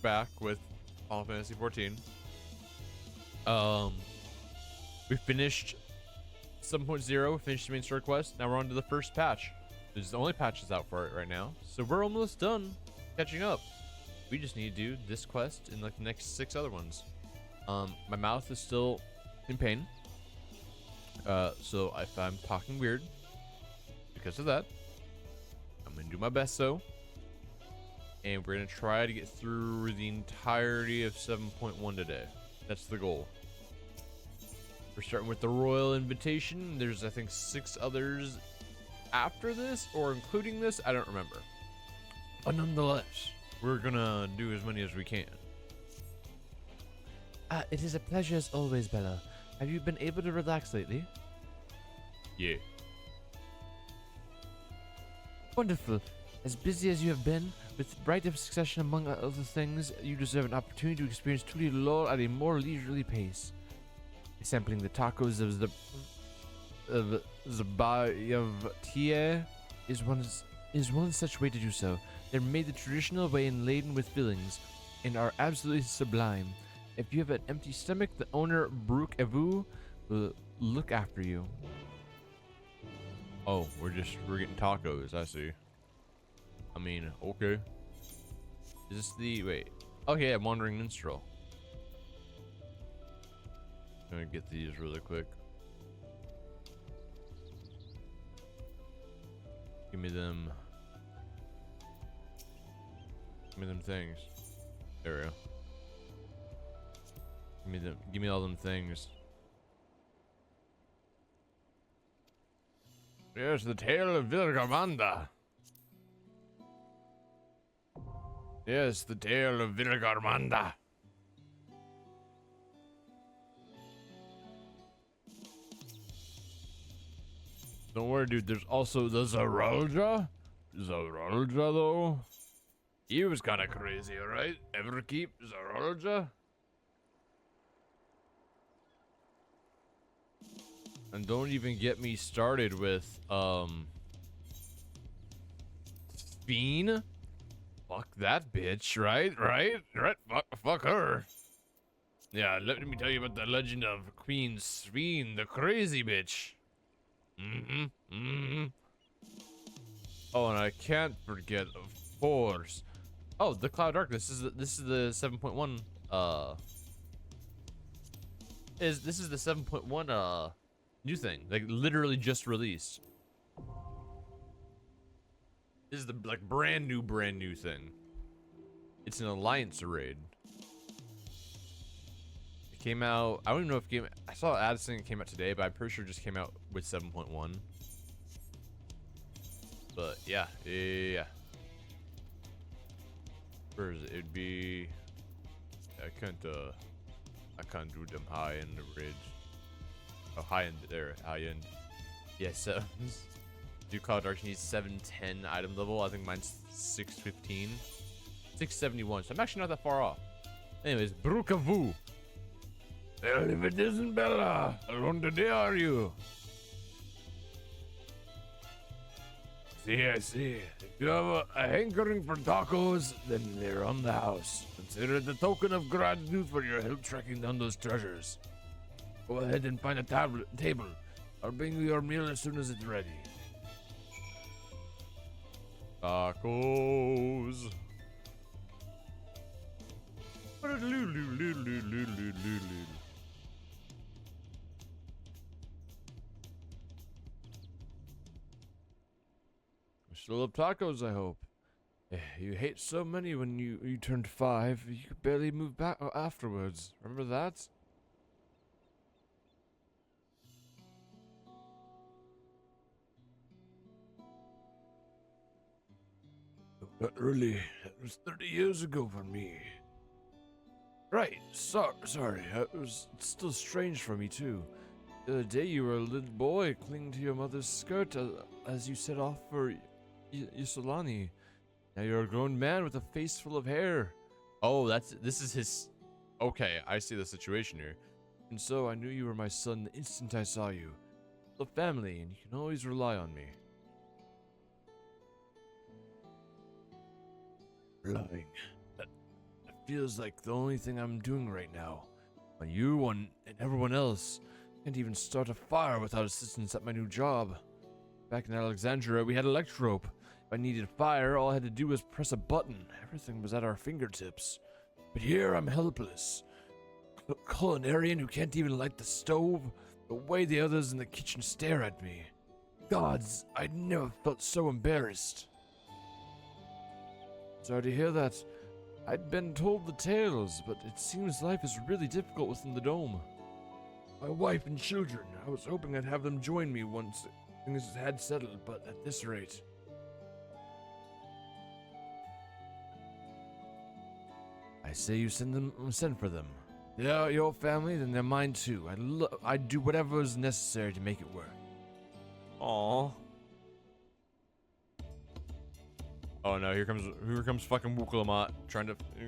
back with Final Fantasy 14. We finished 7.0, finished the main story quest. Now we're on to the first patch. There's the only patches out for it right now, so we're almost done catching up. We just need to do this quest and like the next 6 other ones. My mouth is still in pain, so if I'm talking weird because of that, I'm gonna do my best though, and we're gonna try to get through the entirety of 7.1 today. That's the goal. We're starting with the Royal Invitation. There's I think 6 others after this or including this, I don't remember, but nonetheless we're gonna do as many as we can. It is a pleasure as always, Bella. Have you been able to relax lately? Yeah. Wonderful. As busy as you have been, with right of succession among other things, you deserve an opportunity to experience truly lore at a more leisurely pace. Sampling the tacos of Zabayavtia is one such way to do so. They're made the traditional way and laden with fillings, and are absolutely sublime. If you have an empty stomach, the owner, Brook Evu, will look after you. Oh, we're getting tacos, I see. I mean, okay. Is this the, wait. Okay, I'm Wandering Minstrel. I'm gonna get these really quick. Give me them things. There we go. Give me all them things. Yes, the tale of Vilgarmanda. Yes, the tale of Vilgarmanda. Don't worry, dude. There's also the Zaralja. Zaralja, though. He was kind of crazy, alright? Ever keep Zaralja? And don't even get me started with, Fiend? Fuck that bitch, right? Fuck her. Yeah, let me tell you about the legend of Queen Sveen, the crazy bitch. Oh, and I can't forget, of course. Oh, the Cloud Darkness. This is the 7.1, this is the 7.1, new thing, like literally just released. This is the like brand new thing. It's an Alliance raid. It came out, I don't even know if it came, I saw Addison it came out today, but I'm pretty sure it just came out with 7.1. But yeah. Where is it? It'd be, I can't do them high end raid. Oh, high end there, high end. Yeah, so do Cloud Dark needs 710 item level. I think mine's 615, 671. So I'm actually not that far off. Anyways, Brukavu. Well, if it isn't Bella, how long today are you? I see. If you have a hankering for tacos, then they're on the house. Consider it the token of gratitude for your help tracking down those treasures. Go ahead and find a table. I'll bring you your meal as soon as it's ready. Tacos. You still love tacos, I hope. You ate so many when you turned 5, you could barely move back afterwards. Remember that? Not really. It was 30 years ago for me. Right. Sorry. It's still strange for me, too. The other day you were a little boy clinging to your mother's skirt as you set off for Yusolani. Now you're a grown man with a face full of hair. Oh, this is his... Okay, I see the situation here. And so I knew you were my son the instant I saw you. The family, and you can always rely on me. Lying. That feels like the only thing I'm doing right now. When you and everyone else can't even start a fire without assistance at my new job. Back in Alexandria, we had electrope. If I needed fire, all I had to do was press a button. Everything was at our fingertips. But here, I'm helpless. A culinarian who can't even light the stove. The way the others in the kitchen stare at me. Gods, I never felt so embarrassed. Sorry to hear that. I'd been told the tales, but it seems life is really difficult within the dome. My wife and children, I was hoping I'd have them join me once things had settled, but at this rate. I say you send for them. They are your family, then they're mine too. I'd do whatever is necessary to make it work. Aww. Oh no, here comes fucking Wukalamat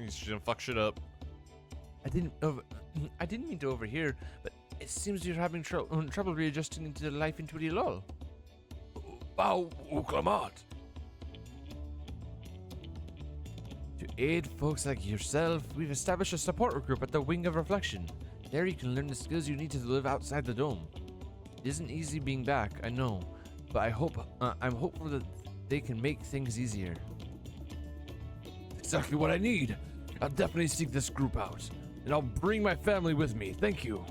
he's gonna fuck shit up. I didn't mean to overhear, but it seems you're having trouble readjusting into life into the lull. Wow, Wukalamat. To aid folks like yourself, we've established a support group at the Wing of Reflection. There you can learn the skills you need to live outside the dome. It isn't easy being back, I know, but I'm hopeful that they can make things easier. Exactly what I need. I'll definitely seek this group out, and I'll bring my family with me. Thank you.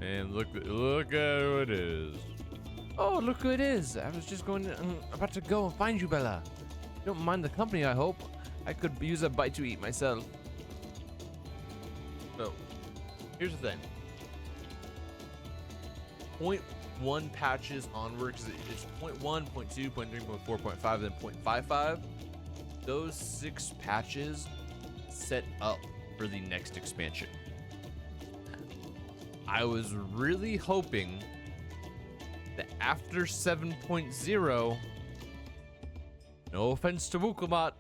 And look at who it is. Oh, look who it is. I was just about to go and find you, Bella. You don't mind the company, I hope. I could use a bite to eat myself. So, here's the thing. 0.1 patches onward, because it's 0.1, 0.2, 0.3, 0.4, 0.5, then 0.55. Those 6 patches set up for the next expansion. I was really hoping that after 7.0, no offense to Wukalamat,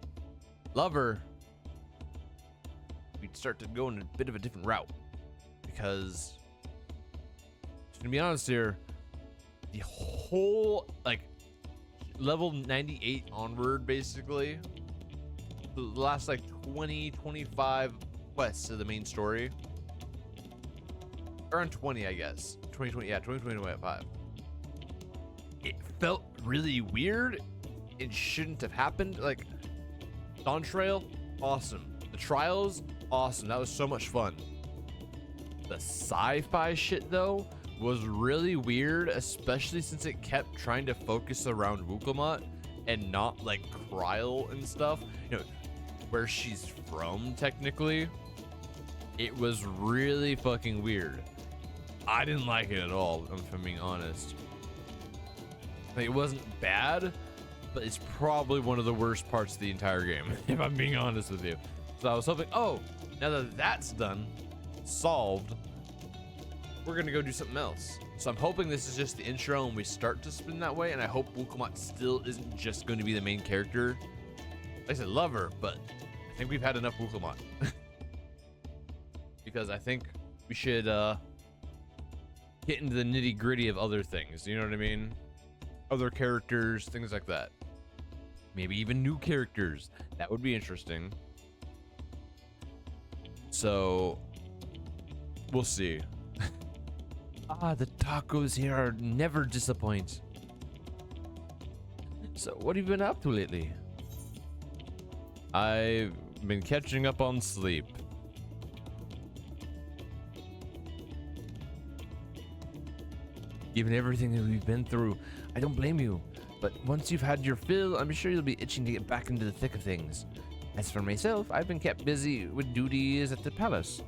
lover, we'd start to go in a bit of a different route. Because, to be honest here, the whole, like, level 98 onward, basically, the last, like, 20, 25 quests of the main story, around 20, I guess. 2020, yeah, 2025. It felt really weird. It shouldn't have happened. Like, Dawntrail, awesome. The trials, awesome. That was so much fun. The sci-fi shit, though, was really weird, especially since it kept trying to focus around Wukalamat and not, like, Kryl and stuff. You know, where she's from, technically. It was really fucking weird. I didn't like it at all, if I'm being honest. Like, it wasn't bad, but it's probably one of the worst parts of the entire game, if I'm being honest with you. So I was hoping, oh, now that that's done, solved, we're gonna go do something else. So I'm hoping this is just the intro and we start to spin that way, and I hope Wukalamat still isn't just going to be the main character. Like I said, love her, but I think we've had enough Wukalamat. Because I think we should get into the nitty gritty of other things, you know what I mean? Other characters, things like that. Maybe even new characters. That would be interesting. So, we'll see. The tacos here are never disappoint. So, what have you been up to lately? I've been catching up on sleep. Given everything that we've been through, I don't blame you. But once you've had your fill, I'm sure you'll be itching to get back into the thick of things. As for myself, I've been kept busy with duties at the palace.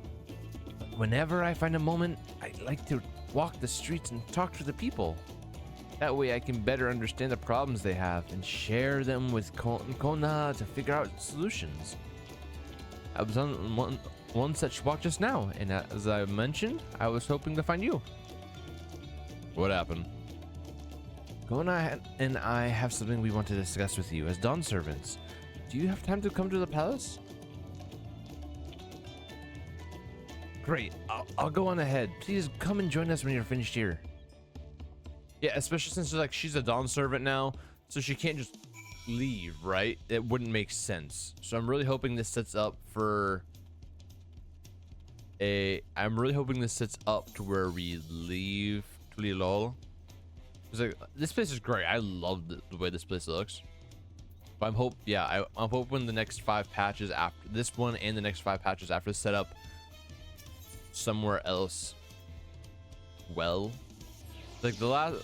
But whenever I find a moment, I like to walk the streets and talk to the people. That way I can better understand the problems they have and share them with Kona to figure out solutions. I was on one such walk just now, and as I mentioned, I was hoping to find you. What happened? Kona and I have something we want to discuss with you as Dawn servants. Do you have time to come to the palace? Great, I'll go on ahead. Please come and join us when you're finished here. Yeah, especially since like she's a Dawn servant now, So she can't just leave, right? It wouldn't make sense. So I'm really hoping this sets up for I'm really hoping this sets up to where we leave Tulilol. Like, this place is great. I love the way this place looks. But I'm hoping the next 5 patches after this one and the next 5 patches after set up somewhere else. Well, like the last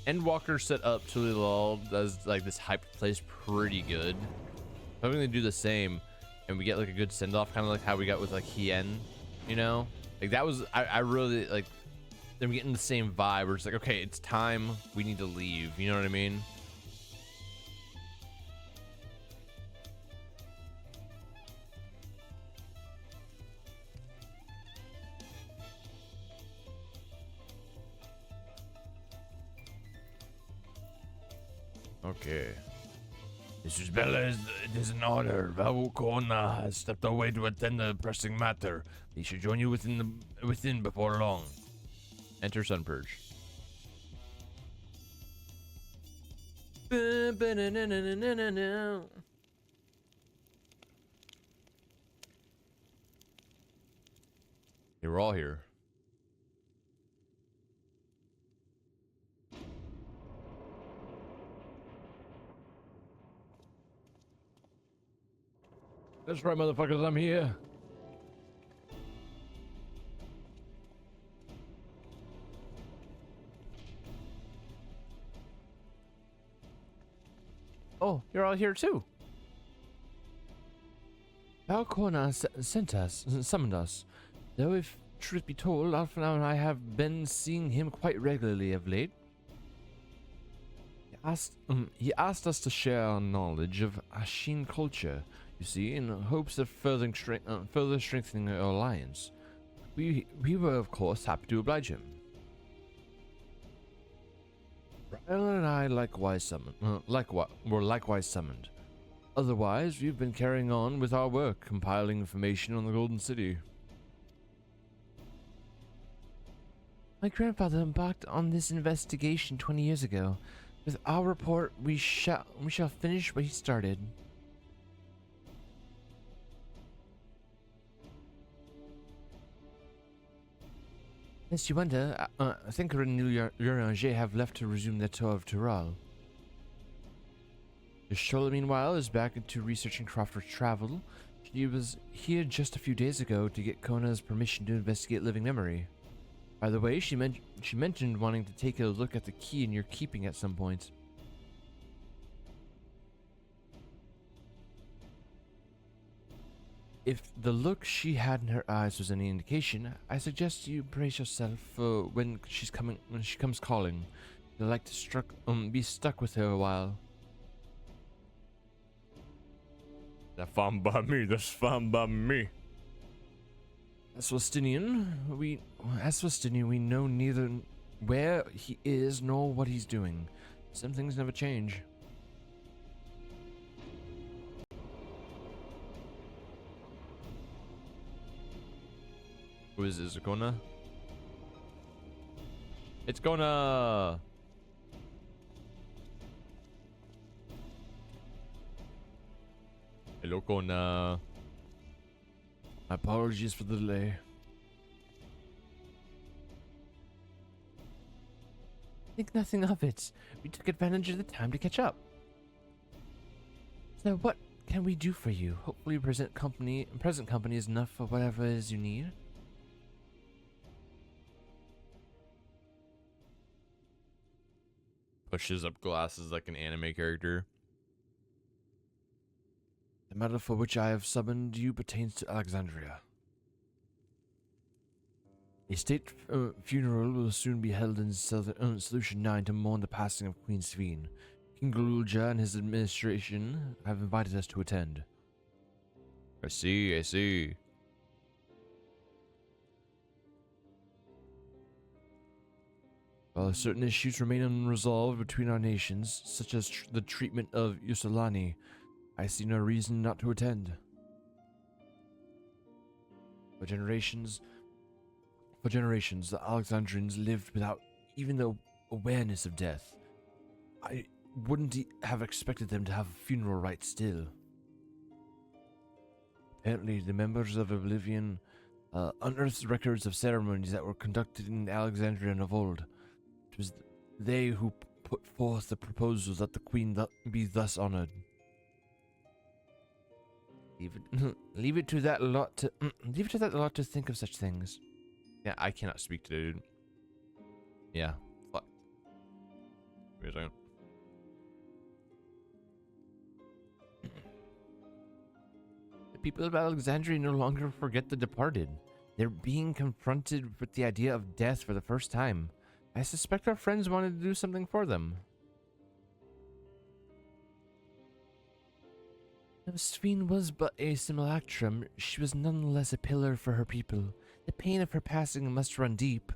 Endwalker set up Tulilol does like this hyped place pretty good. I'm hoping they do the same and we get like a good send off, kind of like how we got with like Hien, you know? Like that was I really like. I'm getting the same vibe where it's like, okay, it's time, we need to leave, you know what I mean? Okay. Mrs. Bella, it is an honor. Valkona has stepped away to attend a pressing matter. He should join you within before long. Enter Sunpurge. Hey, we're all here. That's right, motherfuckers, I'm here. Oh, you're all here too. Valkona summoned us. Though if truth be told, Alpha and I have been seeing him quite regularly of late. He asked us to share our knowledge of Ashin culture, you see, in hopes of further strengthening our alliance. We were, of course, happy to oblige him. Ellen and I were likewise summoned. Otherwise, we've been carrying on with our work, compiling information on the Golden City. My grandfather embarked on this investigation 20 years ago. With our report, we shall finish what he started. Lest you wonder, Thinker and L'Oranger have left to resume their tour of Tural. Charlotte, meanwhile, is back into researching Crawford's travel. She was here just a few days ago to get Kona's permission to investigate living memory. By the way, she mentioned wanting to take a look at the key in your keeping at some point. If the look she had in her eyes was any indication, I suggest you brace yourself for when she comes calling. You'll like to be stuck with her a while. That's fine by me. That's fine by me. As for Stinian, we know neither where he is nor what he's doing. Some things never change. Who is this? Kona? It's Kona! Hello, Kona. Apologies for the delay. Think nothing of it. We took advantage of the time to catch up. So what can we do for you? Hopefully present company is enough for whatever it is you need. Pushes up glasses like an anime character. The matter for which I have summoned you pertains to Alexandria. A state funeral will soon be held in Solution 9 to mourn the passing of Queen Sveen. King Galulja and his administration have invited us to attend. I see. While certain issues remain unresolved between our nations, such as the treatment of Yusalani, I see no reason not to attend. For generations, the Alexandrians lived without even the awareness of death. wouldn't have expected them to have a funeral rite still. Apparently, the members of Oblivion unearthed records of ceremonies that were conducted in Alexandria of old. It was they who put forth the proposal that the queen be thus honored. Leave it to that lot to think of such things. Yeah, I cannot speak to dude. Yeah, fuck. Wait a second. The people of Alexandria no longer forget the departed. They're being confronted with the idea of death for the first time. I suspect our friends wanted to do something for them. Though Sphene was but a simulacrum, she was nonetheless a pillar for her people. The pain of her passing must run deep.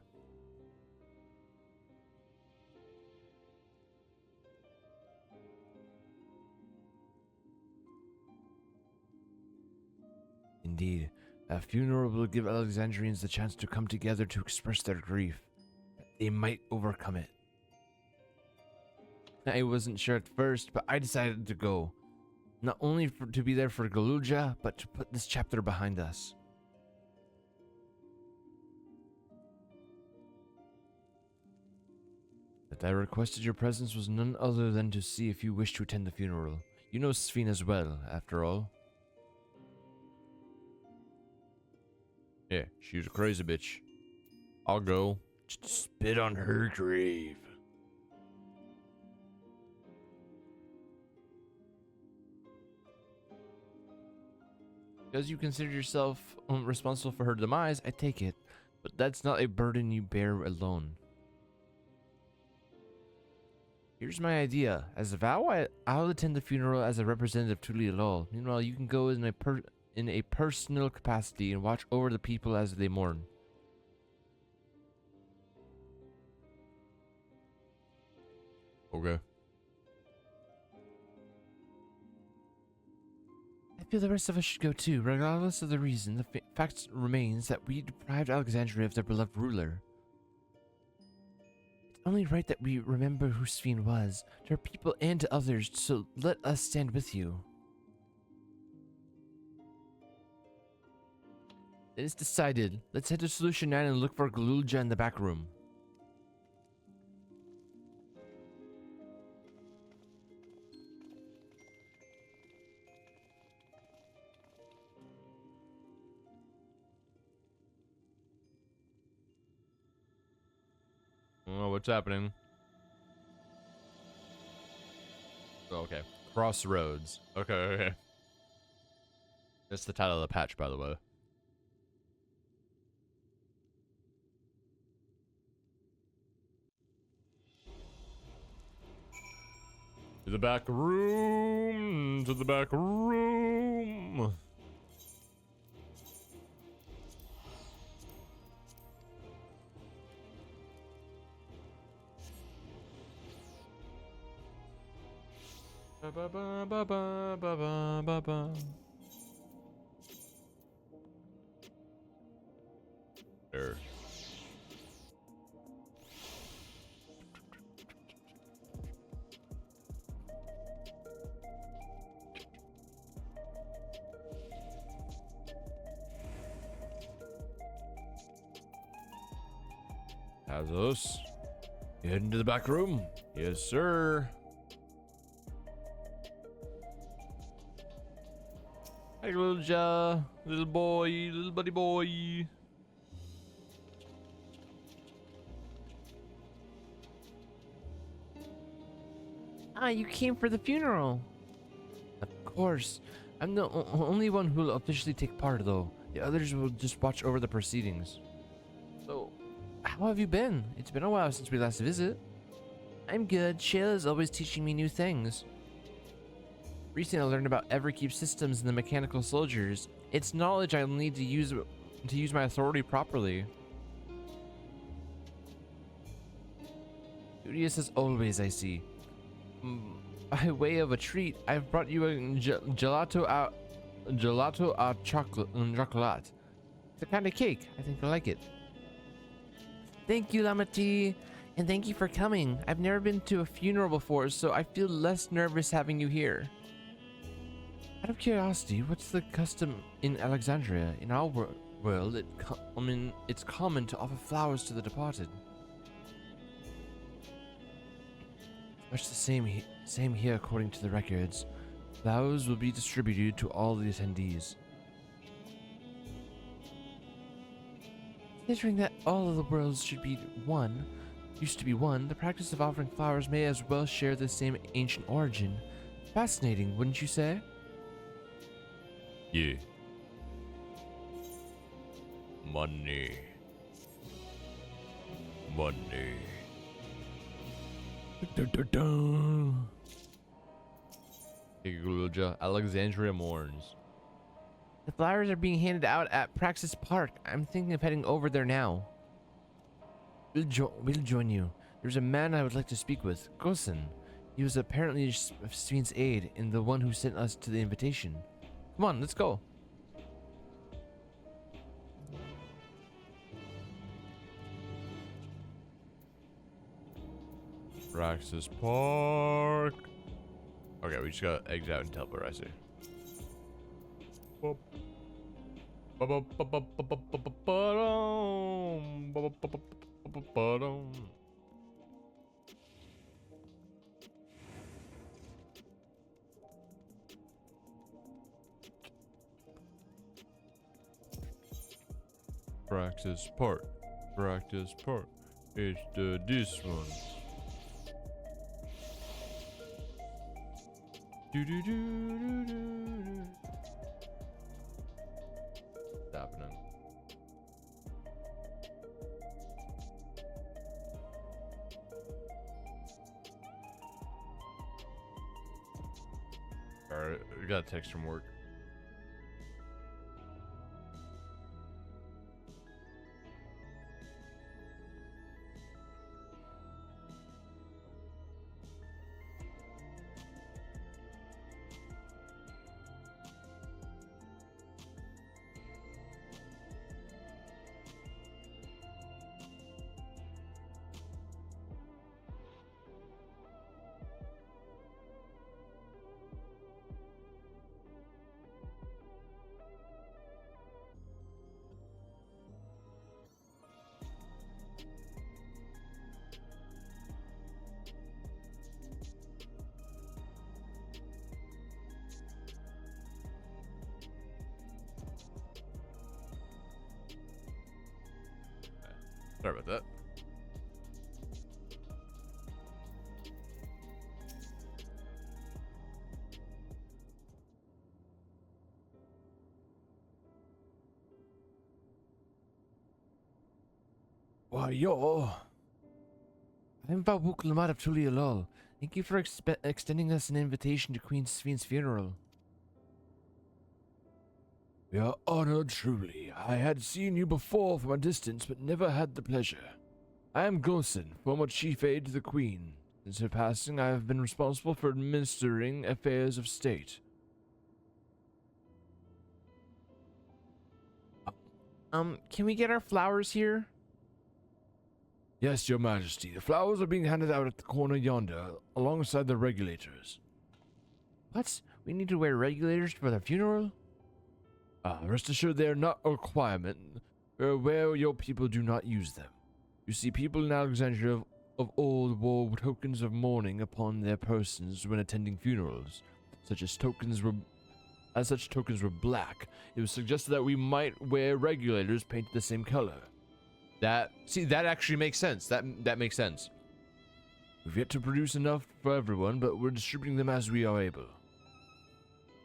Indeed, a funeral will give Alexandrians the chance to come together to express their grief. They might overcome it. I wasn't sure at first, but I decided to go. Not only to be there for Galuja, but to put this chapter behind us. That I requested your presence was none other than to see if you wish to attend the funeral. You know Sphene as well, after all. Yeah, she's a crazy bitch. I'll go. Just spit on her grave. Because you consider yourself responsible for her demise, I take it. But that's not a burden you bear alone. Here's my idea. As a vow, I'll attend the funeral as a representative to Lialol. Meanwhile, you can go in a personal capacity and watch over the people as they mourn. Okay. I feel the rest of us should go too. Regardless of the reason, the fact remains that we deprived Alexandria of their beloved ruler. It's only right that we remember who Sphene was, to her people and to others, so let us stand with you. It is decided. Let's head to Solution 9 and look for Galulja in the back room. Oh, what's happening? Oh, okay. Crossroads. Okay, okay. That's the title of the patch, by the way. To the back room. To the back room. Ba ba ba ba ba ba ba ba. There. How's us? You heading to the back room? Yes, sir. Hey, little little boy, little buddy boy. Ah, you came for the funeral. Of course. I'm the only one who will officially take part, though. The others will just watch over the proceedings. So, how have you been? It's been a while since we last visited. I'm good. Shayla's always teaching me new things. Recently, I learned about Everkeep systems and the mechanical soldiers. It's knowledge I'll need to use my authority properly. Studious as always, I see. By way of a treat, I've brought you a gelato a chocolate. It's a kind of cake. I think I like it. Thank you, Lamati. And thank you for coming. I've never been to a funeral before, so I feel less nervous having you here. Out of curiosity, what's the custom in Alexandria? In our world, it's common to offer flowers to the departed. Much the same here according to the records. Flowers will be distributed to all the attendees. Considering that all of the worlds used to be one, the practice of offering flowers may as well share the same ancient origin. Fascinating, wouldn't you say? Yeah. Money. Money. Alexandria mourns. The flowers are being handed out at Praxis Park. I'm thinking of heading over there now. We'll join you. There's a man I would like to speak with, Gosen. He was apparently Sven's aide and the one who sent us to the invitation. Come on, let's go. Praxis Park. Okay, we just gotta exit out and teleport, I see. Praxis Park. Praxis Park. It's this one. Do do do do do do. What's happening? Alright, we got a text from work. Sorry about that. Why, I'm Babuk Lamad of Tulialol. Thank you for extending us an invitation to Queen Sven's funeral. We are honored truly. I had seen you before from a distance, but never had the pleasure. I am Gosen, former chief aide to the Queen. Since her passing, I have been responsible for administering affairs of state. Can we get our flowers here? Yes, your majesty. The flowers are being handed out at the corner yonder, alongside the regulators. What? We need to wear regulators for the funeral? Rest assured they are not a requirement. We're aware your people do not use them. You see, people in Alexandria of old wore tokens of mourning upon their persons when attending funerals. Such tokens were black, it was suggested that we might wear regulators painted the same color. That actually makes sense. That makes sense. We've yet to produce enough for everyone, but we're distributing them as we are able.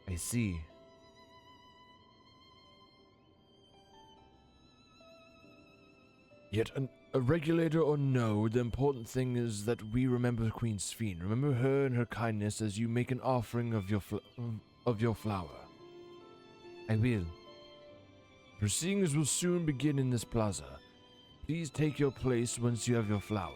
I see. Yet a regulator or no, the important thing is that we remember Queen Sven. Remember her and her kindness as you make an offering of your flower. I will. Proceedings will soon begin in this plaza. Please take your place once you have your flower.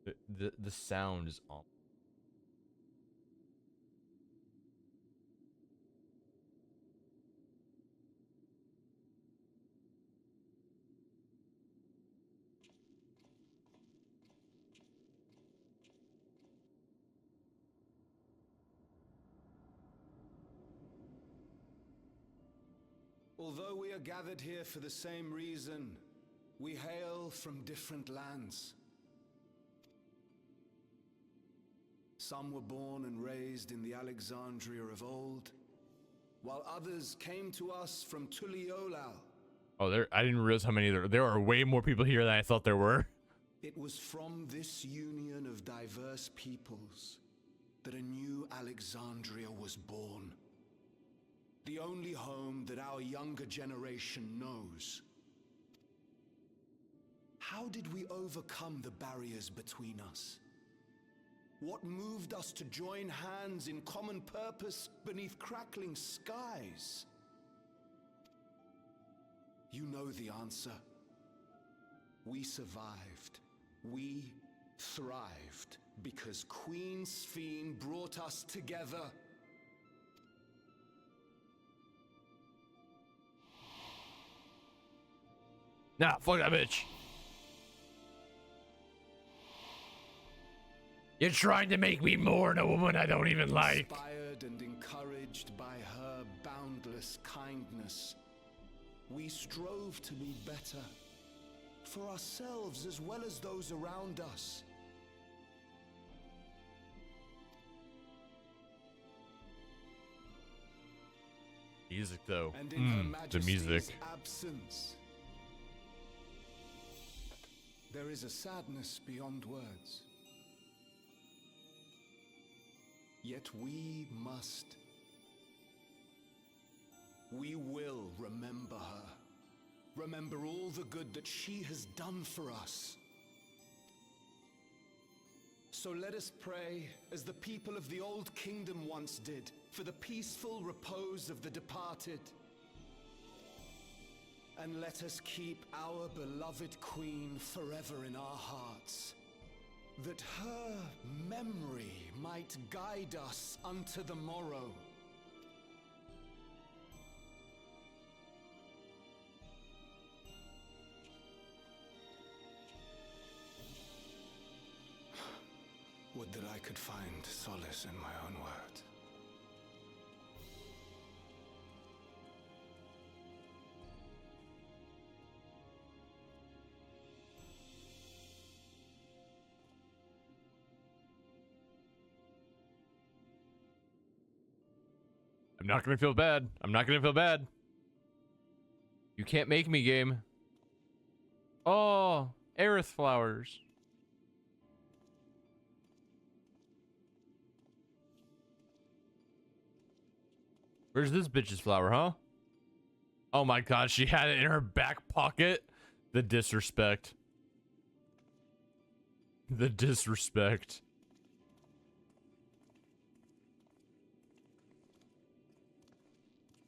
The sound is on. Although we are gathered here for the same reason, we hail from different lands. Some were born and raised in the Alexandria of old, while others came to us from Tuliolal. Oh, I didn't realize how many there are way more people here than I thought there were. It was from this union of diverse peoples that a new Alexandria was born. The only home that our younger generation knows. How did we overcome the barriers between us? What moved us to join hands in common purpose beneath crackling skies? You know the answer. We survived. We thrived because Queen Sphene brought us together. Nah, fuck that bitch. You're trying to make me mourn a woman I don't even like. Inspired and encouraged by her boundless kindness, we strove to be better for ourselves as well as those around us. Music though. And in Her the Majesty's music. absence, there is a sadness beyond words. Yet we must. We will remember her. Remember all the good that she has done for us. So let us pray, as the people of the Old Kingdom once did, for the peaceful repose of the departed. And let us keep our beloved Queen forever in our hearts, that her memory might guide us unto the morrow. Would that I could find solace in my own words. I'm not gonna feel bad. I'm not gonna feel bad. You can't make me, game. Oh, Aerith flowers. Where's this bitch's flower, huh? Oh my god, she had it in her back pocket. The disrespect. The disrespect.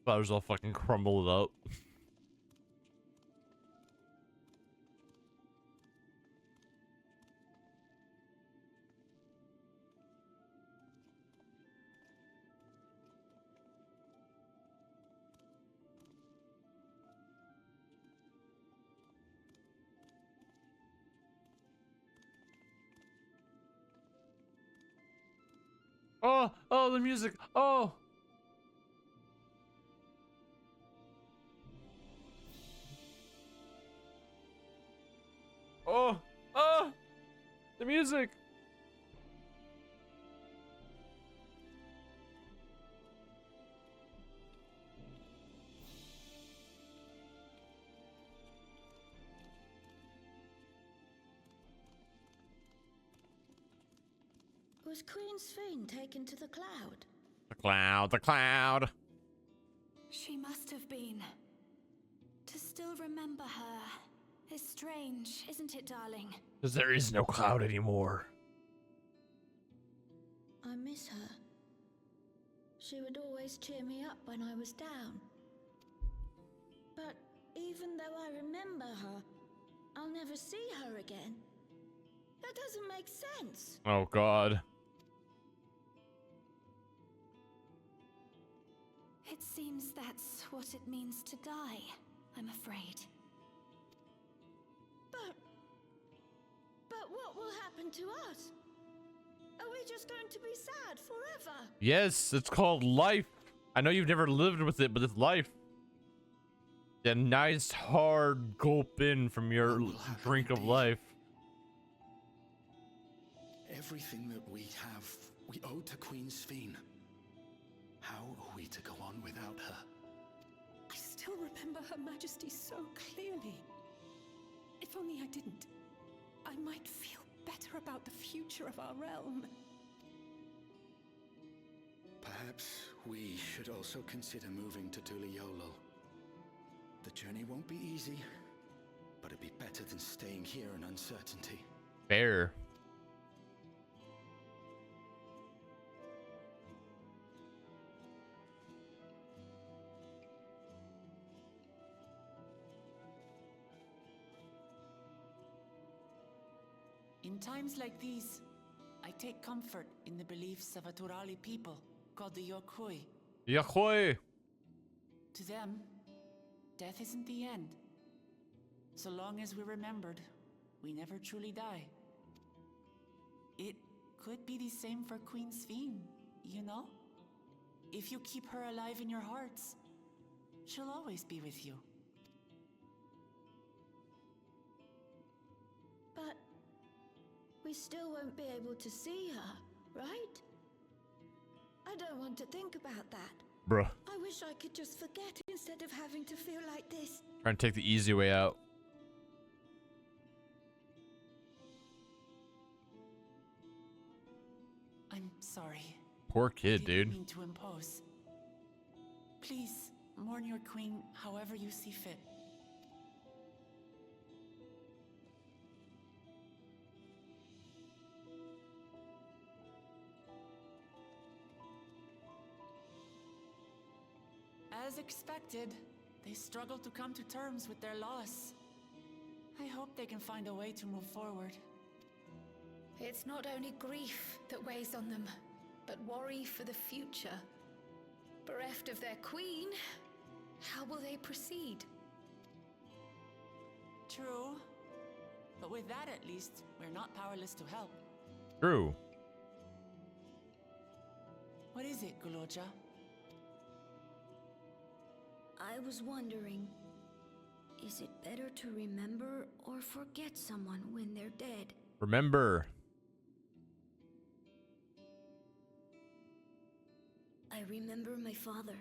Flowers all fucking crumbled up. Oh, the music. Oh. Oh, the music. Was Queen Sphene taken to the cloud? The cloud, the cloud. She must have been. To still remember her is strange, isn't it, darling? Because there is no cloud anymore. I miss her. She would always cheer me up when I was down. But even though I remember her, I'll never see her again. That doesn't make sense. Oh God. It seems that's what it means to die, I'm afraid. But what will happen to us? Are we just going to be sad forever? Yes, it's called life. I know you've never lived with it, but it's life. A nice hard gulp in from your drink of life. Everything that we have, we owe to Queen Sveen. How are we to go on without her? I still remember Her Majesty so clearly. If only I didn't, I might feel better about the future of our realm. Perhaps we should also consider moving to Tuliolo. The journey won't be easy, but it'd be better than staying here in uncertainty. Fair. In times like these, I take comfort in the beliefs of a Turali people called the Yokui. Yahoy! To them, death isn't the end. So long as we're remembered, we never truly die. It could be the same for Queen Sveen, you know? If you keep her alive in your hearts, she'll always be with you. But we still won't be able to see her, right? I don't want to think about that. Bruh. I wish I could just forget instead of having to feel like this. Trying to take the easy way out. I'm sorry. Poor I kid, didn't dude. mean to impose. Please, mourn your queen however you see fit. As expected, they struggle to come to terms with their loss. I hope they can find a way to move forward. It's not only grief that weighs on them, but worry for the future. Bereft of their queen, how will they proceed? True. But with that at least, we're not powerless to help. True. What is it, Guloja? I was wondering, is it better to remember or forget someone when they're dead? Remember. I remember my father,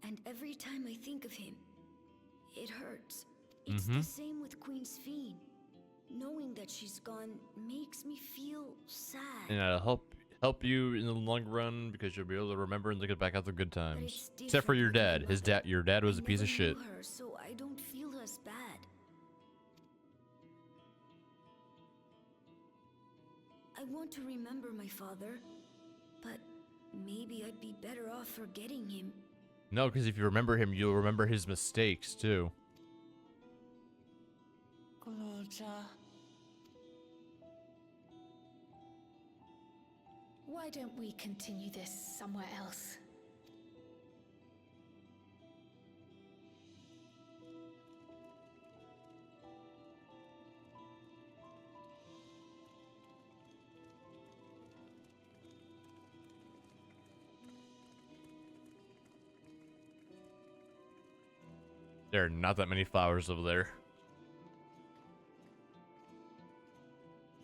and every time I think of him, it hurts. It's the same with Queen Sveen. Knowing that she's gone makes me feel sad. And it'll help you in the long run because you'll be able to remember and look back at the good times. it's Except for your different dad. with my mother. Your dad was a I piece of never shit. knew her, so I don't feel as bad. I want to remember my father, but maybe I'd be better off forgetting him. No, because if you remember him, you'll remember his mistakes too. Guloja. Why don't we continue this somewhere else? There are not that many flowers over there.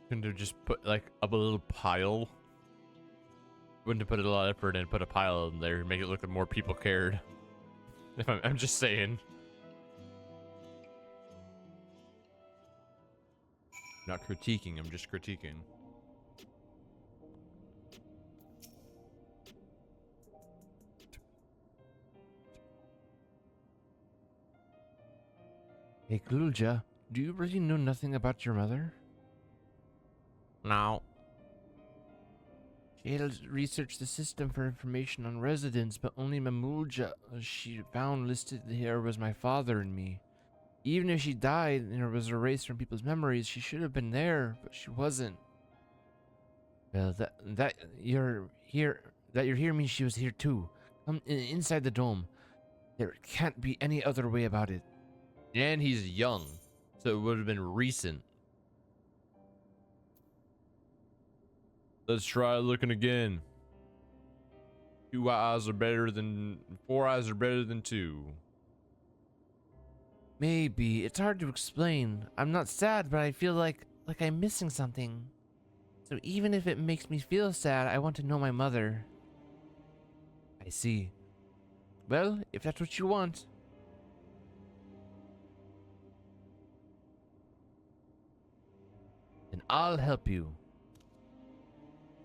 Couldn't have just put like up a little pile. Wouldn't have put a lot of effort in, put a pile in there, make it look like more people cared. If I'm just saying. Not critiquing, I'm just critiquing. Hey, Glulja, do you really know nothing about your mother? No. She had researched the system for information on residents, but only Mamulja she found listed here was my father and me. Even if she died and it was erased from people's memories, she should have been there, but she wasn't. Well, that you're here means she was here too. Come inside the dome. There can't be any other way about it. And he's young, so it would have been recent. Let's try looking again. 4 eyes are better than 2. Maybe. It's hard to explain. I'm not sad, but I feel like I'm missing something. So even if it makes me feel sad, I want to know my mother. I see. Well, if that's what you want. Then I'll help you.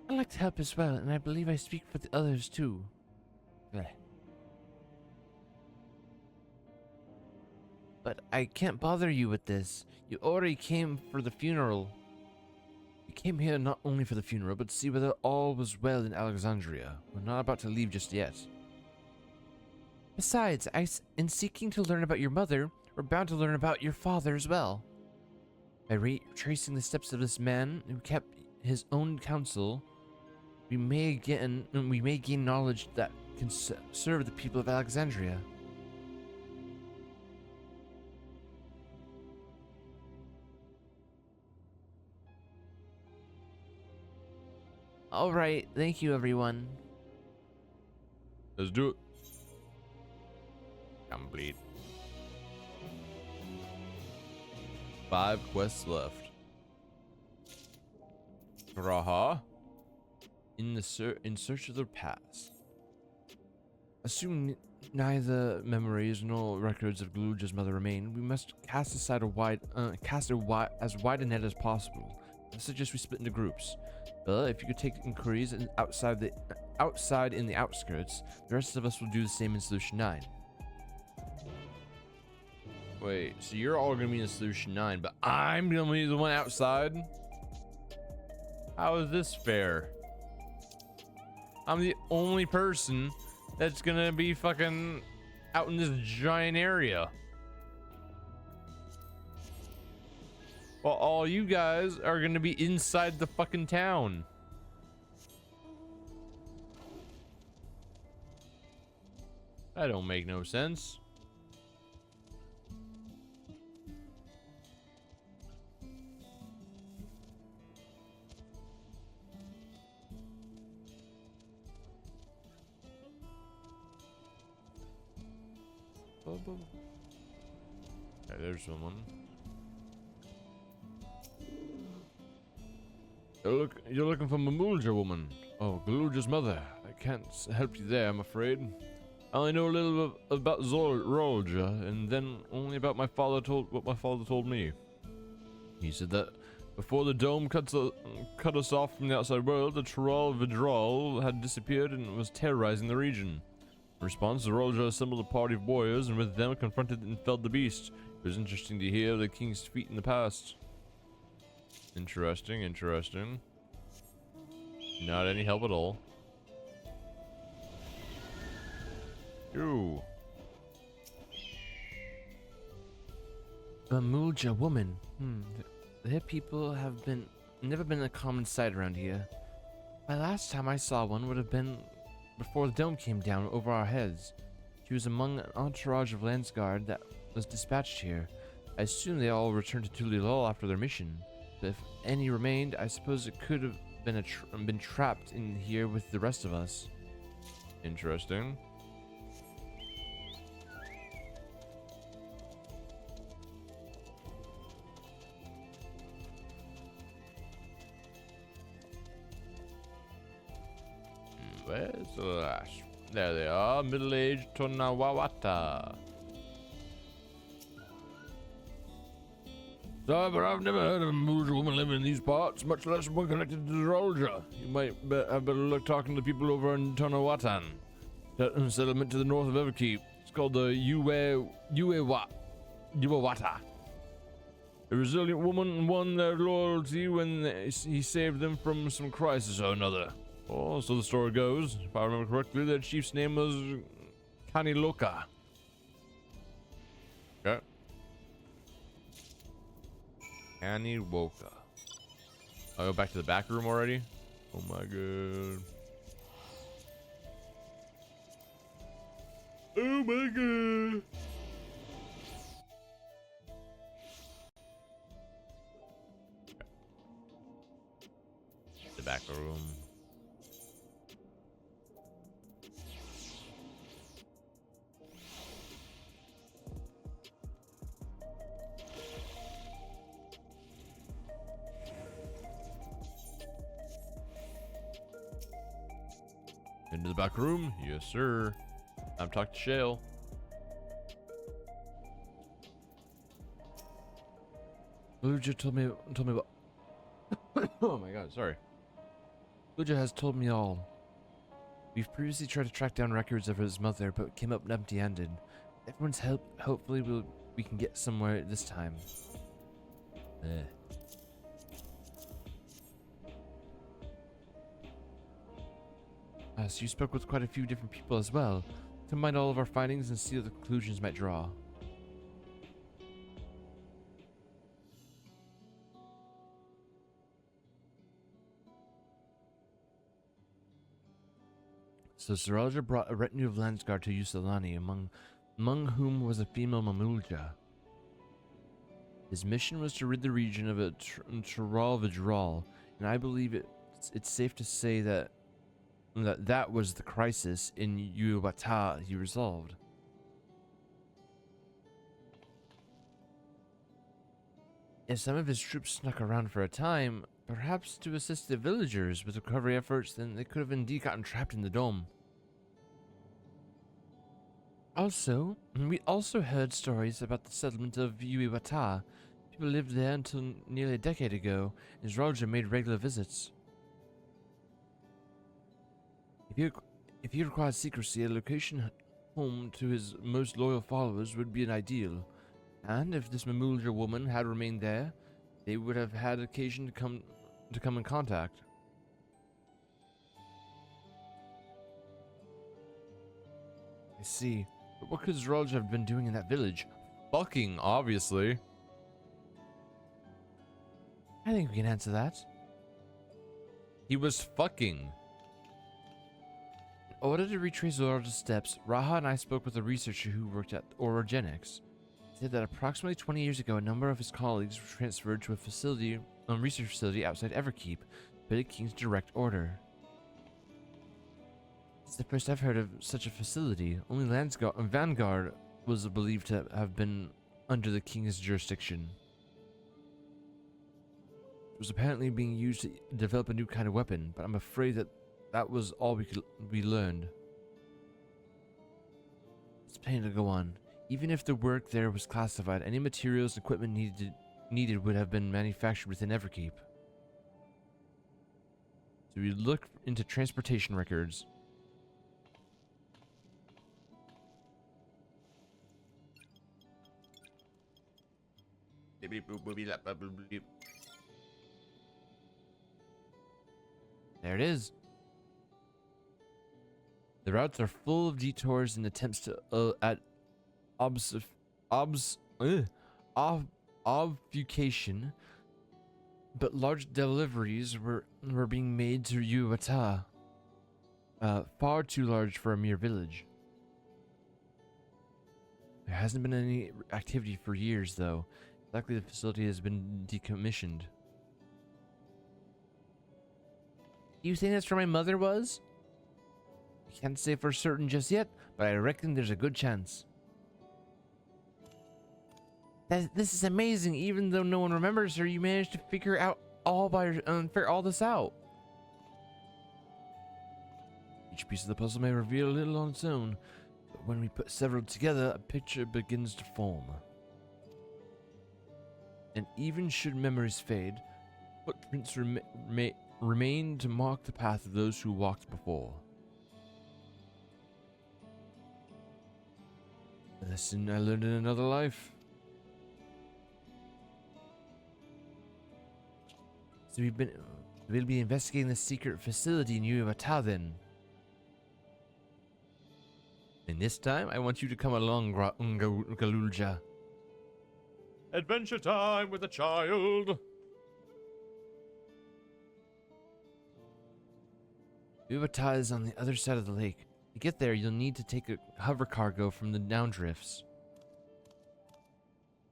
I'd like to help as well, and I believe I speak for the others too. Bleh. But I can't bother you with this. You already came for the funeral. You came here not only for the funeral, but to see whether all was well in Alexandria. We're not about to leave just yet. Besides, in seeking to learn about your mother, we're bound to learn about your father as well. By retracing the steps of this man who kept his own counsel, we may gain knowledge that can serve the people of Alexandria. All right, thank you, everyone. Let's do it. Complete. 5 quests left. Raha. In search of the past. Assuming neither memories nor records of Galuja's mother remain, we must cast aside as wide a net as possible. I suggest we split into groups. If you could take inquiries outside in the outskirts, the rest of us will do the same in Solution 9. Wait, so you're all gonna be in Solution 9, but I'm gonna be the one outside? How is this fair? I'm the only person that's gonna be fucking out in this giant area. While all you guys are gonna be inside the fucking town. That don't make no sense. Yeah, there's someone. You're looking for Mamulja woman. Oh, Galuja's mother. I can't help you there, I'm afraid. I only know a little bit about Rolja, and then only about what my father told me. He said that before the dome cut us off from the outside world, the Tral Vidral had disappeared and was terrorizing the region. In response, Rolja assembled a party of warriors, and with them confronted and felled the beast. It was interesting to hear the king's feat in the past. Interesting. Not any help at all. Ooh. Mamulja woman. The hip people have never been a common sight around here. My last time I saw one would have been before the dome came down over our heads. She was among an entourage of Landsguard that was dispatched here. I assume they all returned to Tulilol after their mission. But if any remained, I suppose it could have been trapped in here with the rest of us. Interesting. Where's the last? There they are, middle-aged Tonawawata. Sorry, but I've never heard of a Mamulja woman living in these parts, much less one connected to the Rolja. You might have better luck talking to the people over in Tonawatan, that settlement to the north of Everkeep. It's called the Uewata. A resilient woman won their loyalty when he saved them from some crisis or another. Oh, so the story goes. If I remember correctly, their chief's name was Kaniloka. Okay. Annie Woka. I'll go back to the back room already. Oh my god. Oh my god. The back room. Into the back room? Yes, sir. I'm talking to Shale. Luja told me about. Oh my god, sorry. Luja has told me all. We've previously tried to track down records of his mother, but came up empty-handed. Everyone's help. Hopefully, we can get somewhere this time. So you spoke with quite a few different people as well. Combine all of our findings and see what the conclusions might draw. So Saraja brought a retinue of Landsguard to Yusalani, among whom was a female Mamulja. His mission was to rid the region of a Tral Vidral, and I believe it's safe to say that was the crisis in Yuwata he resolved. If some of his troops snuck around for a time, perhaps to assist the villagers with recovery efforts, then they could have indeed gotten trapped in the dome. Also, we also heard stories about the settlement of Yuiwata. People lived there until nearly a decade ago, and Zrolja made regular visits. If he required secrecy, a location home to his most loyal followers would be an ideal. And if this Mamulja woman had remained there, they would have had occasion to come in contact. I see. But what could Zrolja have been doing in that village? Fucking, obviously. I think we can answer that. He was fucking. In order to retrace Zrolja's steps, Raha and I spoke with a researcher who worked at Orogenics. He said that approximately 20 years ago, a number of his colleagues were transferred to a research facility outside Everkeep, but at King's direct order. It's the first I've heard of such a facility. Only Vanguard was believed to have been under the King's jurisdiction. It was apparently being used to develop a new kind of weapon, but I'm afraid that was all we learned. It's planning to go on. Even if the work there was classified, any materials and equipment needed would have been manufactured within Everkeep. So we look into transportation records. There it is. The routes are full of detours and attempts to obfuscation, but large deliveries were being made to Yuwata. Far too large for a mere village. There hasn't been any activity for years, though. Likely the facility has been decommissioned. You think that's where my mother was? I can't say for certain just yet, but I reckon there's a good chance. This is amazing. Even though no one remembers her, you managed to figure all this out. Each piece of the puzzle may reveal a little on its own, but when we put several together, a picture begins to form. And even should memories fade, footprints remain to mark the path of those who walked before. A lesson I learned in another life. So we'll be investigating the secret facility in Yuwata then. And this time, I want you to come along, Galulja. Adventure time with a child. Ubata is on the other side of the lake. To get there, you'll need to take a hover cargo from the downdrifts.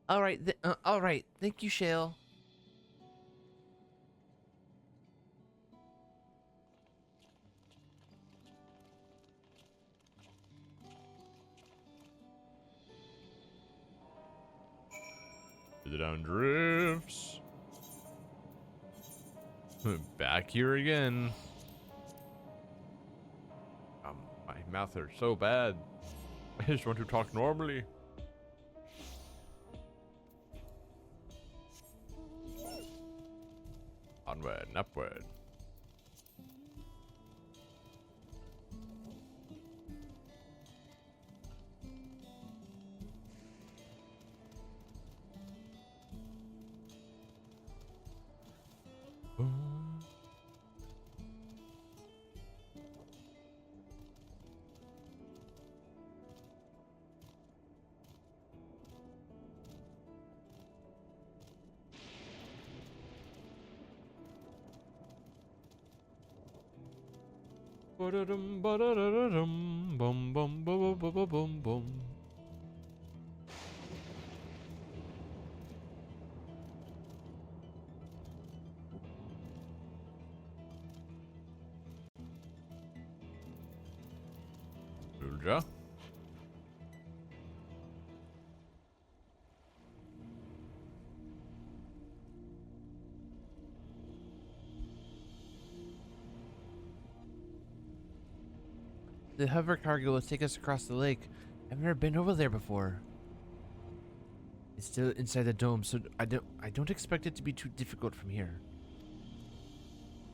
All right, all right. Thank you, Shale. To the down drifts. Back here again. My mouth hurts so bad. I just want to talk normally. Onward and upward. Ba-da-dum, ba-da-da-da-dum, bum, bum, bum, bum, bum, bum, bum. Ulja. The hover cargo will take us across the lake. I've never been over there before. It's still inside the dome, so I don't expect it to be too difficult from here.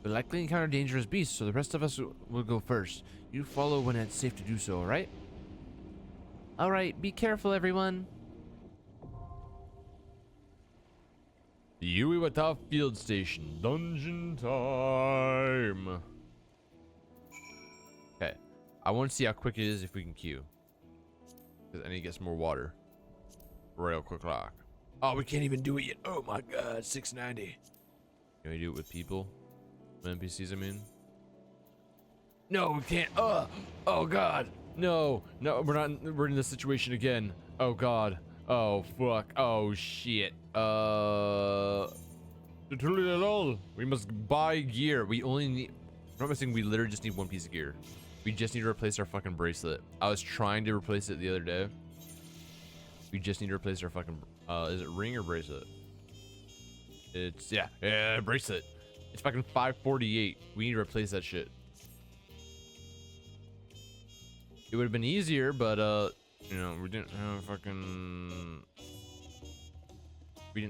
We'll likely encounter dangerous beasts, so the rest of us will go first. You follow when it's safe to do so, alright? Alright, be careful, everyone. The Uiwata Field Station. Dungeon time. Okay. I want to see how quick it is if we can queue. Because I need to get some more water. Real quick lock. Oh, we can't even do it yet. Oh my god, 690. Can we do it with people? With NPCs, I mean? No, we can't. Oh god. No, we're not. We're in this situation again. Oh god. Oh fuck. Oh shit. Literally at all. We must buy gear. We only need. I'm not missing. We literally just need one piece of gear. We just need to replace our fucking bracelet. I was trying to replace it the other day. We just need to replace our fucking. Is it ring or bracelet? It's yeah, bracelet. It's fucking 548. We need to replace that shit. It would have been easier, but you know, we didn't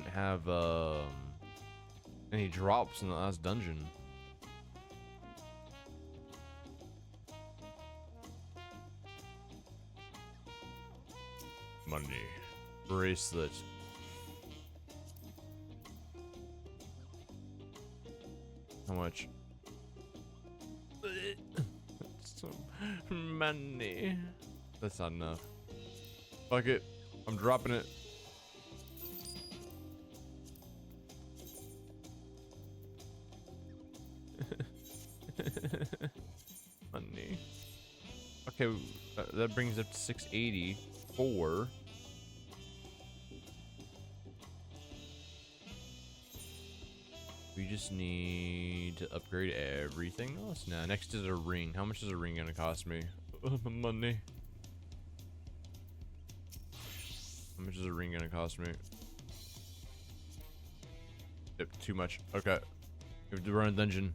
have any drops in the last dungeon. Money. Bracelet. How much? Some money. That's not enough. Fuck it. I'm dropping it. Money. Okay, that brings up to 684. We just need to upgrade everything else now. Next is a ring. How much is a ring gonna cost me? Money. How much is a ring gonna cost me? Yep, too much. Okay. We have to run a dungeon.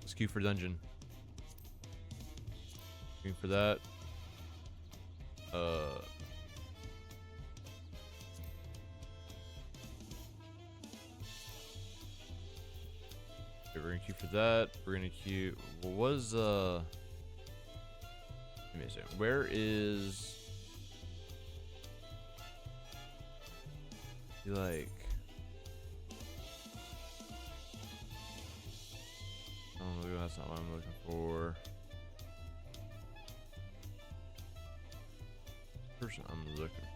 Let's queue for dungeon. Queuing for that. Okay, we're gonna queue for that. We're gonna queue. What was Give me a second. Where is like? Oh, that's not what I'm looking for. Person I'm looking.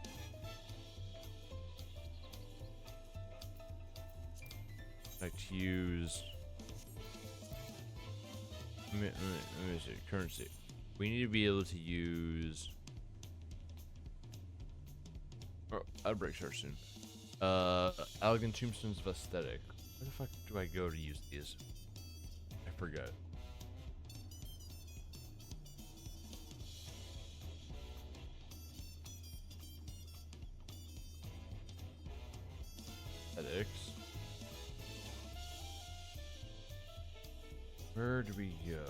like to use. Let me see. Currency. We need to be able to use. Oh, outbreak starts soon. Elegant Tombstones of Aesthetic. Where the fuck do I go to use these? I forget. Aesthetics. Where do we go?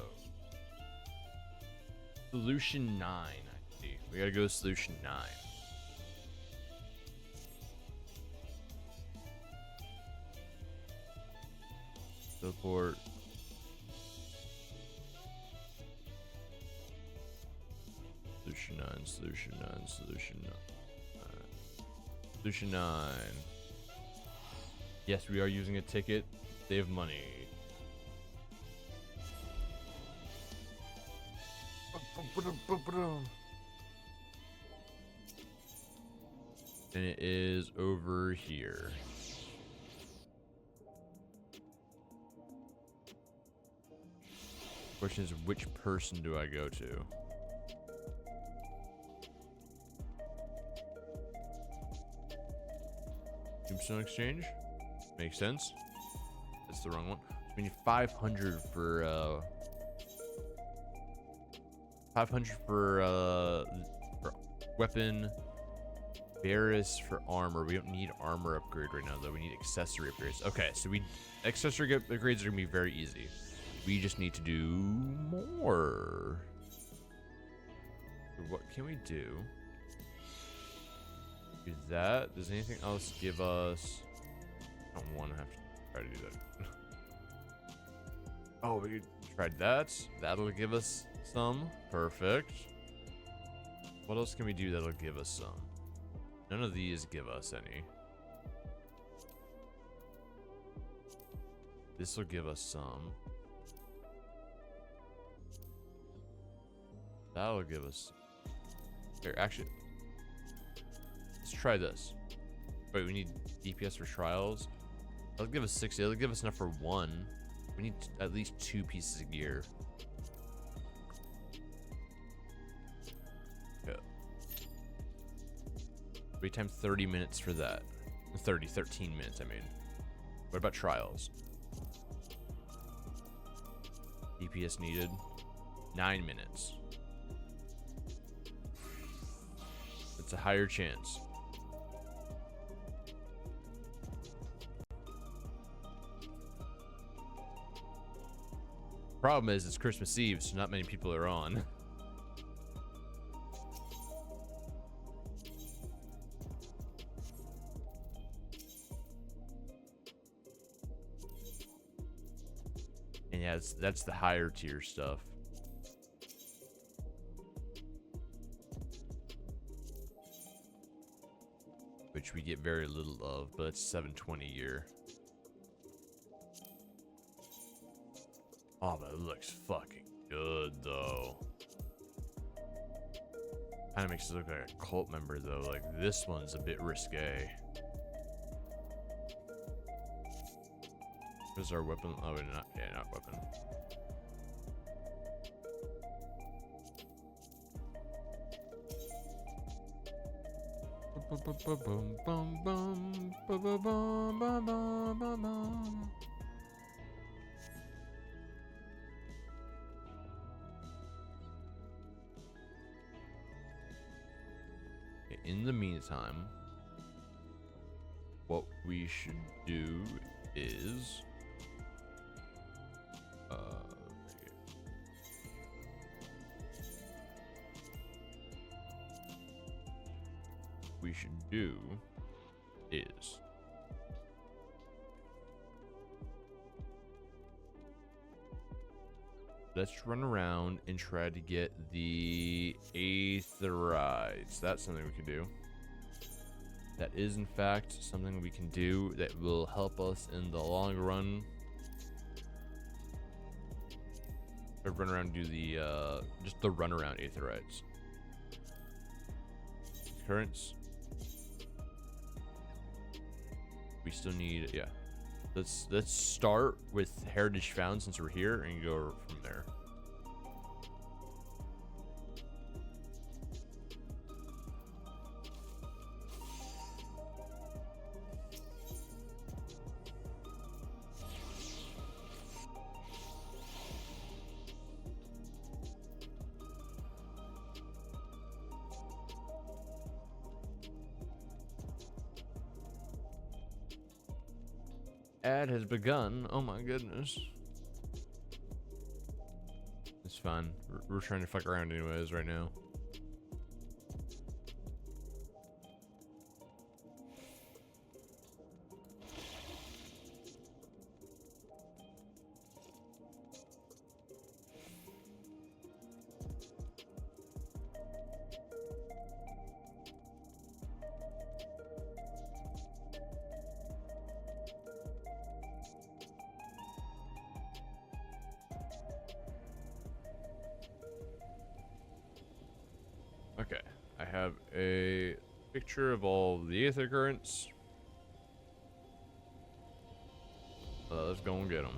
Solution 9, I see. We gotta go to solution 9. Support. Solution 9, solution 9, solution 9. Solution 9. Yes, we are using a ticket. Save money. And it is over here. Question is, which person do I go to? Tombstone Exchange? Makes sense. That's the wrong one. We need 500 for 500 for weapon. Varus for armor. We don't need armor upgrade right now, though. We need accessory upgrades. Okay, so accessory upgrades are gonna be very easy. We just need to do more. What can we do? Do that. Does anything else give us? I don't want to have to try to do that. Oh, we tried that. That'll give us some. Perfect. What else can we do that'll give us some? None of these give us any. This will give us some. That'll give us. Here, actually, let's try this. Wait, we need DPS for trials. That'll give us 60. That'll give us enough for one. We need at least 2 pieces of gear. Yeah. Wait time 30 minutes for that. 13 minutes, I mean. What about trials? DPS needed. 9 minutes. It's a higher chance. Problem is, it's Christmas Eve, so not many people are on. And yeah, that's the higher tier stuff. Which we get very little of, but it's 720 a year. Oh, but it looks fucking good, though. Kind of makes it look like a cult member, though. Like, this one's a bit risque. Where's our weapon? Oh, not, yeah, not weapon. In the meantime, what we should do is let's run around and try to get the Aetherites. That's something we can do. That is, in fact, something we can do that will help us in the long run. Or run around and do the, just the run around Aetherites. Currents. We still need, yeah. Let's start with heritage found since we're here and go from there. Ad has begun. Oh my goodness. It's fine. We're trying to fuck around anyways right now. Okay, I have a picture of all the aether currents. Let's go and get them.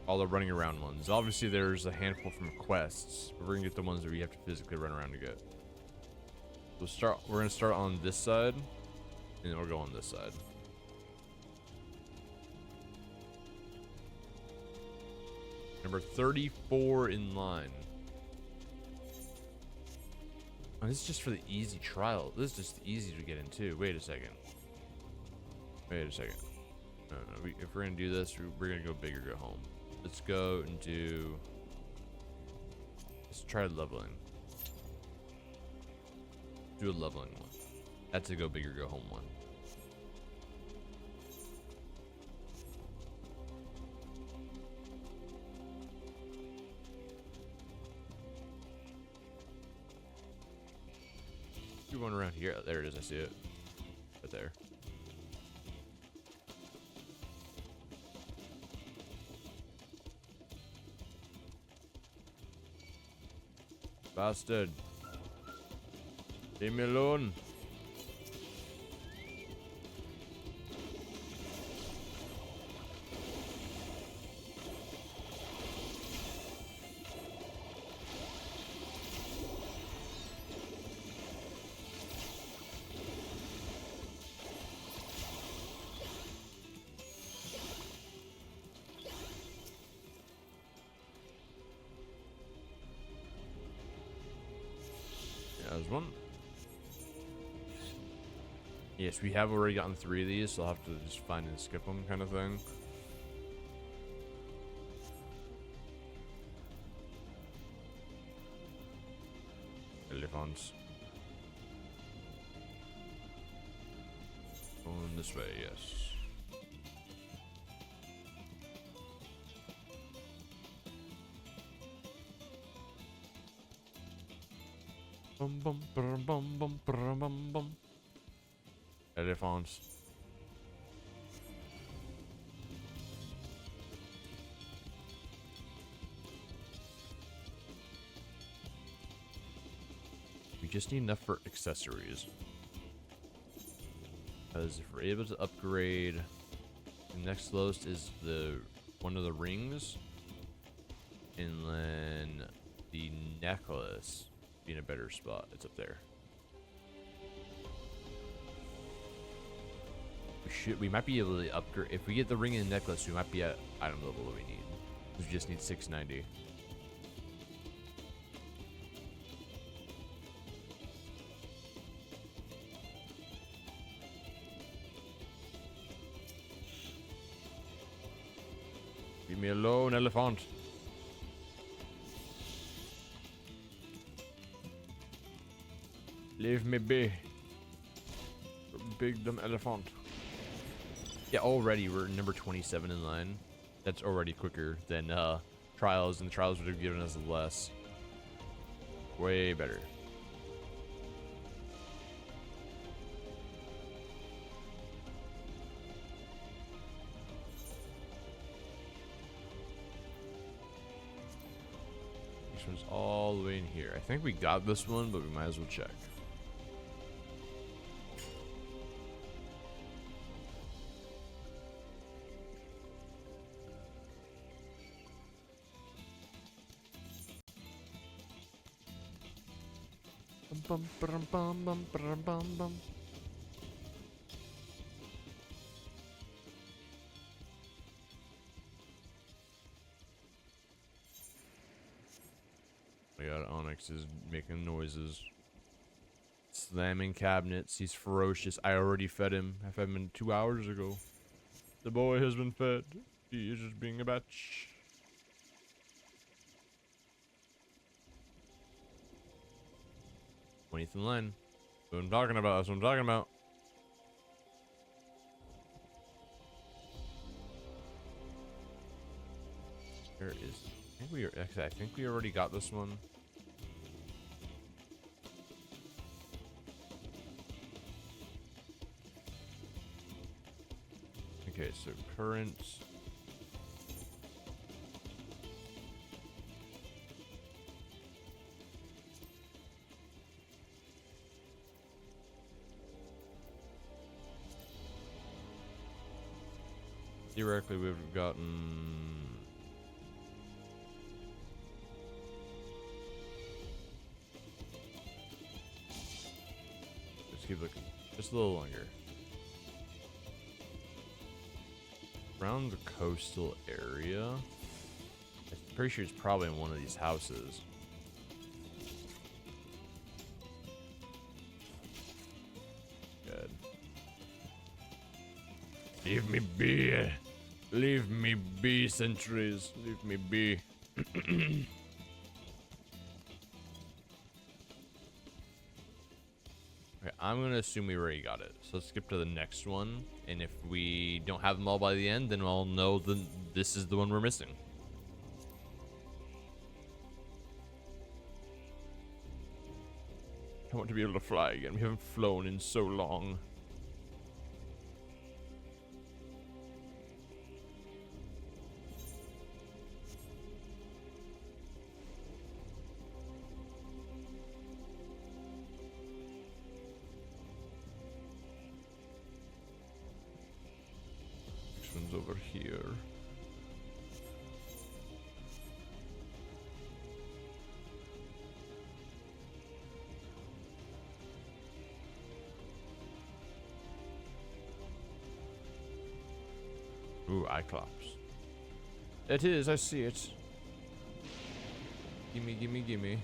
All the running around ones. Obviously, there's a handful from quests, but we're gonna get the ones that we have to physically run around to get. We're gonna start on this side, and then we'll go on this side. Number 34 in line. Oh, this is just for the easy trial. This is just easy to get into. Wait a second. Wait a second. No. If we're gonna do this, we're gonna go big or go home. Let's go and do. Let's try leveling. Do a leveling one. That's a go big or go home one. Do one around here. Oh, there it is. I see it. Right there. Bastard. Leave me alone. There's one. Yes, we have already gotten 3 of these, so I'll have to just find and skip them kind of thing. Elephants. Going this way, yes. Bum bum bum bum bum bum bum. Elephants. We just need enough for accessories. Because if we're able to upgrade, the next lowest is one of the rings, and then the necklace. In a better spot. It's up there. We might be able to upgrade if we get the ring and the necklace. We might be at item level that we need. We just need 690. Leave me alone, elephant. Leave me be. Big dumb elephant. Yeah, already we're number 27 in line. That's already quicker than trials, and the trials would have given us less. Way better. This one's all the way in here. I think we got this one, but we might as well check. Bum, bum, bum, bum, bum, bum, bum. My god, Onyx is making noises. Slamming cabinets. He's ferocious. I already fed him. I fed him 2 hours ago. The boy has been fed. He is just being a bitch. 20th in line. That's what I'm talking about. That's what I'm talking about. Where is? I think we already got this one. Okay, so current. Theoretically, we've gotten. Let's keep looking. Just a little longer. Around the coastal area. I'm pretty sure it's probably in one of these houses. Good. Leave me be. Leave me be, sentries. Leave me be. Okay, I'm gonna assume we already got it. So let's skip to the next one. And if we don't have them all by the end, then I'll know that this is the one we're missing. I want to be able to fly again. We haven't flown in so long. Over here. Ooh, Cyclops. It is, I see it. Gimme, gimme, gimme.